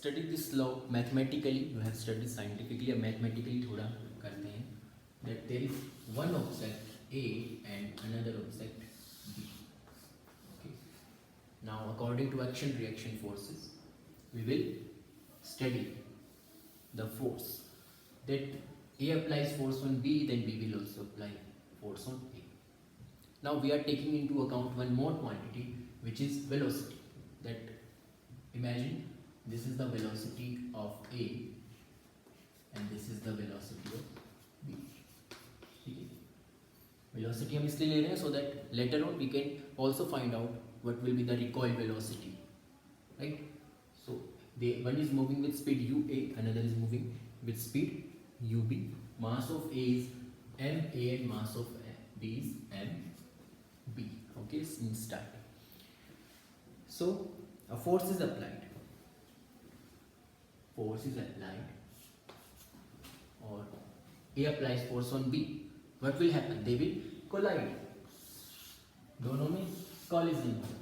study this law mathematically. You have studied scientifically and mathematically थोड़ा करते हैं. That there is one object A and another object B. Okay. Now according to action reaction forces, we will study the force that A applies force on B, then B will also apply force on A. Now we are taking into account one more quantity, which is velocity. That imagine this is the velocity of A and this is the velocity of B. Okay. Velocity हम इसलिए ले रहे हैं so that later on we can also find out what will be the recoil velocity, right? So one is moving with speed UA, another is moving with speed UB. Mass of A is MA and mass of B is MB. Okay, in starting. So a force is applied. Force is applied, or A applies force on B. What will happen? They will collide. दोनों में collision होगा.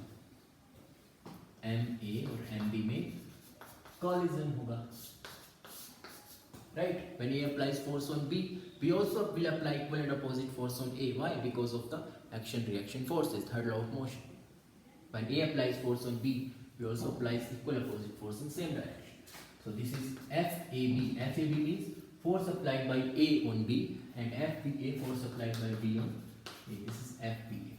MA और MB में collision होगा. Right? When A applies force on B, B also will apply equal and opposite force on A. Why? Because of the action reaction forces, third law of motion. When A applies force on B, B also applies equal opposite force in same direction. So this is FAB. FAB means force applied by A on B, and FBA force applied by B on A. This is FBA.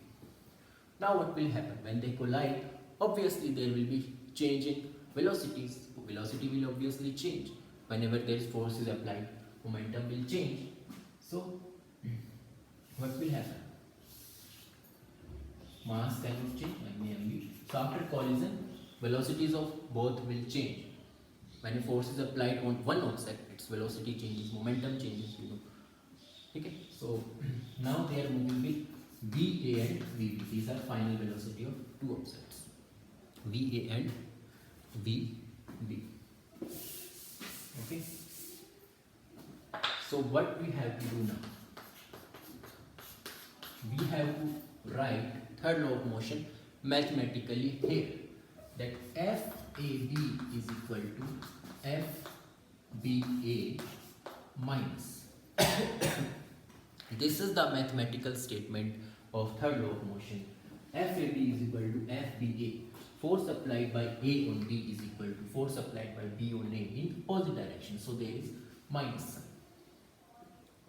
Now what will happen when they collide? Obviously there will be change in velocities. Velocity will obviously change. Whenever there is force is applied, momentum will change. So what will happen? Mass cannot change, MB. So after collision, velocities of both will change. When a force is applied on one object, its velocity changes, momentum changes. Okay. So now they are moving with VA and VB. These are final velocity of two objects, VA and VB. Okay. So what we have to do now? We have to write third law of motion mathematically here. That FAB is equal to FBA minus. This is the mathematical statement of third law of motion. FAB is equal to FBA. Force applied by A on B is equal to force applied by B on A in opposite direction. So there is minus sign.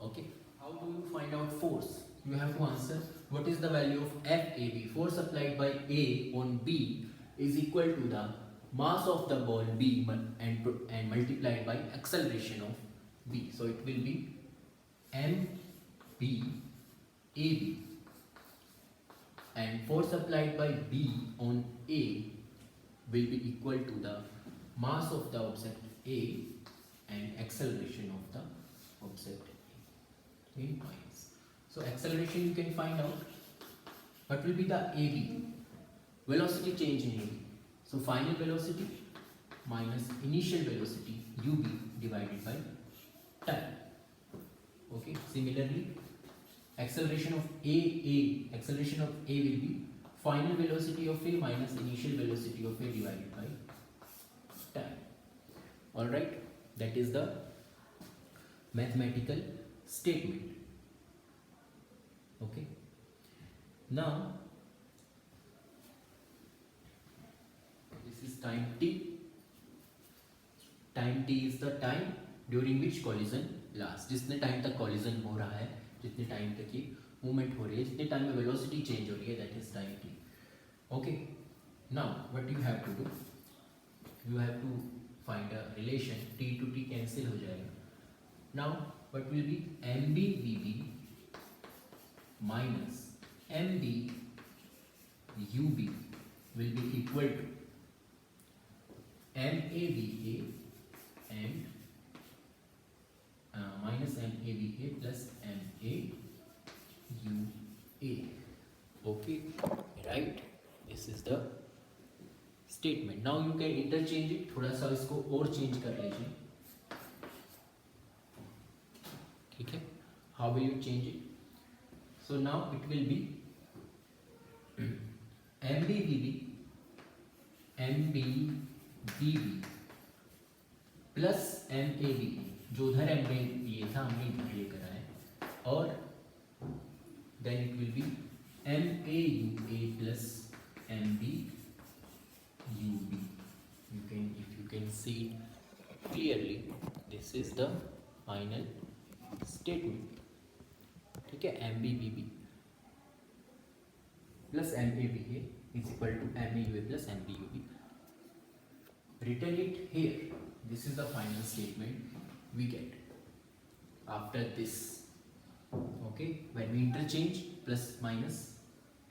Okay. How do you find out force? You have to answer what is the value of FAB. Force applied by A on B is equal to the mass of the ball B and multiplied by acceleration of B. So it will be MBAB. And force applied by B on A will be equal to the mass of the object A and acceleration of the object A in points. So acceleration you can find out. What will be the AB? Velocity change in AB. So final velocity minus initial velocity UB divided by time. Okay. Similarly, acceleration of acceleration of A will be final velocity of A minus initial velocity of A divided by time. Alright, that is the mathematical statement. Okay. Now, this is time t. Time t is the time during which collision lasts. जितने time तक collision हो रहा है, जितने time तक ये movement हो रही है, जितने टाइम में वेलोसिटी चेंज हो रही है, that is time T. Okay. Now what you have to do, you have to find a relation. T two T cancel हो जाएगा. Now what will be M B V B minus M B U B will be equal to M A B A and minus MABA plus MAUA. Okay, right? This is the statement. Now you can interchange it. थोड़ा सा इसको और change कर लीजिए. ठीक है? How will you change it? So now it will be MBVB plus MAB, जो उधर MAB था हमने इधर लेकर आए, और then it will be MAUA plus MBUB. If you can see clearly, this is the final statement. ठीक है, MBBB plus MABA is equal to MAUA plus MBUB. Written it here. This is the final statement we get after this. Okay, when we interchange plus minus,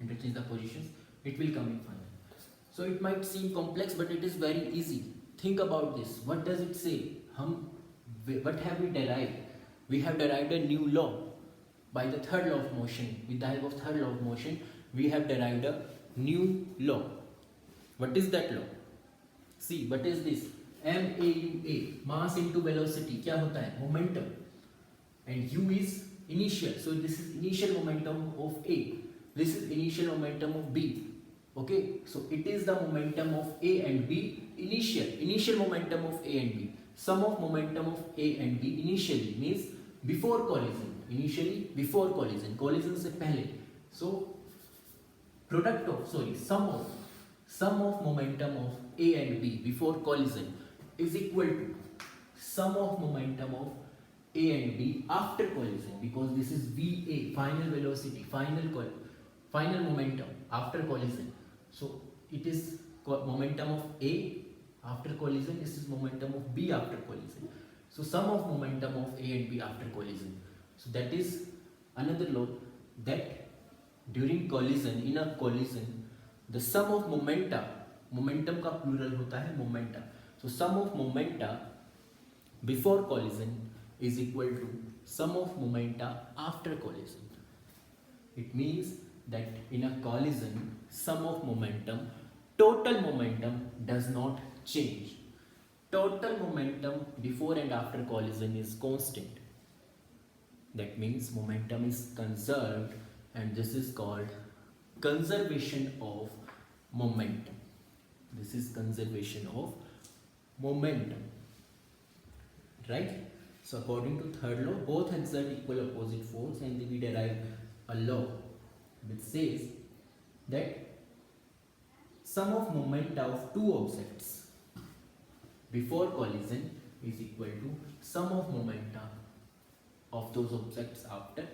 interchange the positions, it will come in final. So it might seem complex, but it is very easy. Think about this. What does it say? What have we derived? We have derived a new law by the third law of motion. With the help of third law of motion, we have derived a new law. What is that law? See, what is this? MAUA, mass into velocity. क्या होता है? Momentum. And U is initial. So this is initial momentum of A. This is initial momentum of B. Okay, so it is the momentum of A and B initial momentum of A and B. Sum of momentum of A and B initially means before collision. Initially before collision. Collision से पहले. So sum of momentum of A and B before collision is equal to sum of momentum of A and B after collision, because this is VA, final velocity, final momentum after collision. So it is momentum of A after collision, this is momentum of B after collision. So sum of momentum of A and B after collision. So that is another law, that during collision, in a collision, the sum of momentum का plural होता है momenta. So sum of momenta before collision is equal to sum of momenta after collision. It means that in a collision, sum of momentum, total momentum does not change. Total momentum before and after collision is constant. That means momentum is conserved, and this is called conservation of momentum. This is conservation of momentum, right? So according to third law, both exert equal opposite force, and we derive a law which says that sum of momenta of two objects before collision is equal to sum of momenta of those objects after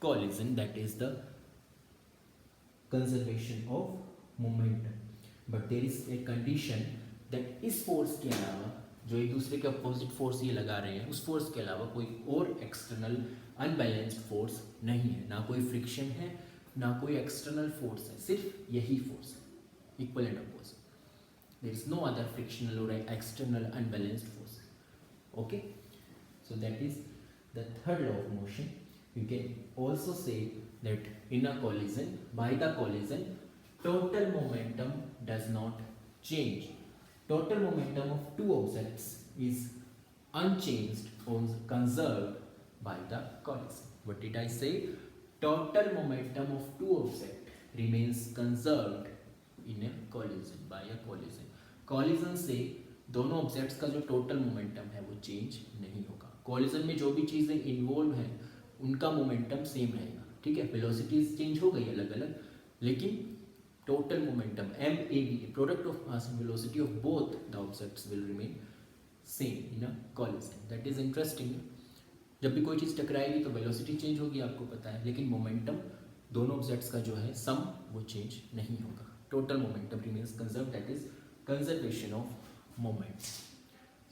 collision. That is the conservation of momentum. But there is a condition that इस force के अलावा, जो एक दूसरे के opposite force ये लगा रहे हैं, उस फोर्स के अलावा कोई और एक्सटर्नल अनबैलेंस्ड फोर्स नहीं है. ना कोई फ्रिक्शन है, ना कोई एक्सटर्नल फोर्स है, सिर्फ यही फोर्स है, equal and opposite. There is no other frictional और external unbalanced force. Okay, so that is the third law of motion. You can also say that in a collision, by the collision, total momentum does not change. Total momentum of two objects is unchanged or conserved by the collision. What did I say? Total momentum of two objects remains conserved in a collision, by a collision. Collision से दोनों objects का जो total momentum है वो change नहीं होगा. Collision में जो भी चीज़ें इन्वॉल्व हैं उनका मोमेंटम सेम रहेगा. ठीक है, वेलोसिटीज चेंज हो गई अलग अलग, लेकिन total momentum MAB, product of mass and velocity of both the objects will remain same in a collision. That is interesting. जब भी कोई चीज़ टकराएगी तो वेलोसिटी चेंज होगी, आपको पता है, लेकिन मोमेंटम दोनों ऑब्जेक्ट्स का जो है सम वो चेंज नहीं होगा. Total momentum remains conserve. That is conservation of moments.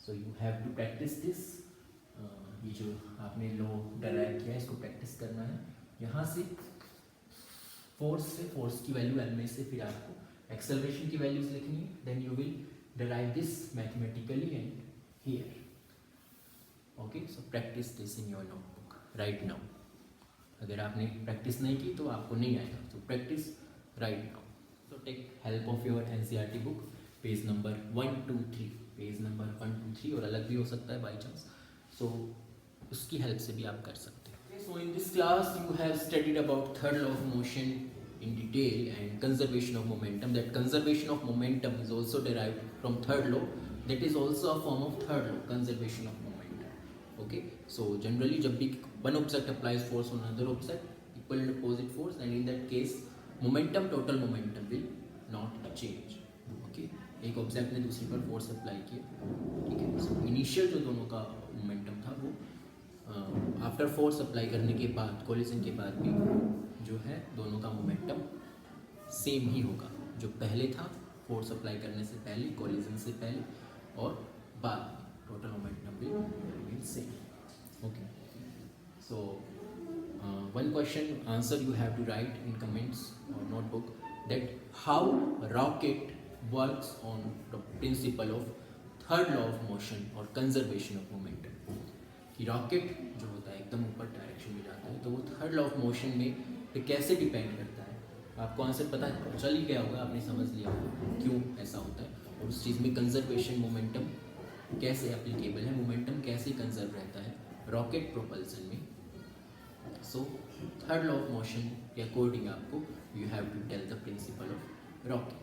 So you have to practise this. ये जो आपने लॉ डराइव किया है इसको प्रैक्टिस करना है. यहाँ से फोर्स की वैल्यू एल में से फिर आपको एक्सेलरेशन की वैल्यूज लिखनी है. Then you will derive this mathematically and here. Okay, so practice this in your notebook right now. अगर आपने प्रैक्टिस नहीं की तो आपको नहीं आएगा. So practice right now. So take help of your NCERT book, page number 1, 2, 3, page number 1, 2, 3, और अलग भी हो सकता है बाई चांस. So उसकी हेल्प से भी आप कर सकते हैं. Okay, so in this class you have studied about third law of motion in detail and conservation of momentum. That conservation of momentum is also derived from third law. that is also a form of third law, conservation of momentum. Okay, so generally जब भी one object applies force on another object equal and opposite force, and in that case momentum, total momentum will not change. Okay, एक object ने दूसरे पर force apply किया, ठीक है, so initial जो दोनों का मोमेंटम था वो आफ्टर फोर्स अप्लाई करने के बाद, कोलिजन के बाद भी जो है दोनों का मोमेंटम सेम ही होगा, जो पहले था फोर्स अप्लाई करने से पहले, कोलिजन से पहले और बाद में, total momentum will remain same. Okay, so one question answer you have to write in comments or notebook, that how rocket works on the principle of third law of motion or conservation of momentum. कि rocket जो होता है एकदम ऊपर direction में जाता है, तो वो थर्ड लॉ ऑफ मोशन में पे कैसे डिपेंड करता है. आपको आंसर पता चल ही गया होगा, आपने समझ लिया होगा क्यों ऐसा होता है, और उस चीज़ में कंजर्वेशन मोमेंटम कैसे एप्लीकेबल है, मोमेंटम कैसे कंजर्व रहता है रॉकेट प्रोपल्सन में. So third law of motion के अकॉर्डिंग आपको you have to tell the principle of rocket.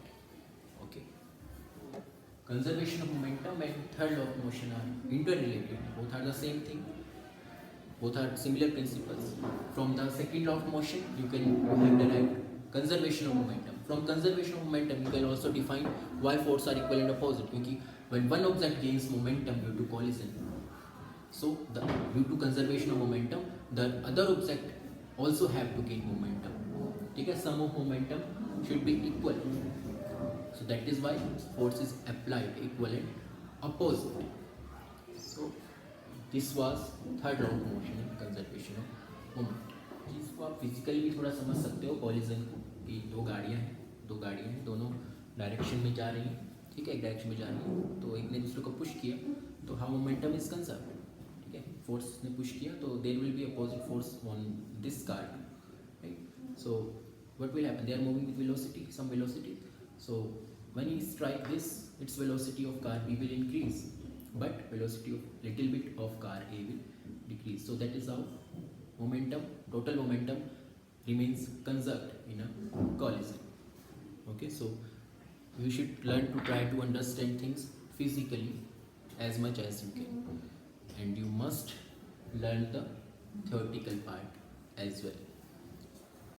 Okay, conservation of momentum and third law of motion are interrelated, both are the same thing, both are similar principles. From the second law of motion you have derived conservation of momentum. From conservation of momentum you can also define why forces are equal and opposite, क्योंकि when one object gains momentum due to collision, so due to conservation of momentum the other object also have to gain momentum. ठीक है, sum of momentum should be equal, so that is why force is applied equal and opposite. So this was third law of motion and conservation of moment. इसको आप physically भी थोड़ा समझ सकते हो. Collision की दो गाड़ियाँ हैं, दोनों डायरेक्शन में जा रही हैं, ठीक है, एक डायरेक्शन में जा रही हैं, तो एक ने दूसरे को पुश किया तो हाउ मोमेंटम इज कंजर्व. ठीक है, फोर्स ने पुश किया तो there will be opposite force on this car, right. So what will happen, they are moving with velocity, some velocity. So when you strike this, its velocity of car B will increase, but velocity of little bit of car A will decrease. So that is how momentum, total momentum remains conserved in a collision. Okay, so you should learn to try to understand things physically as much as you can, and you must learn the theoretical part as well.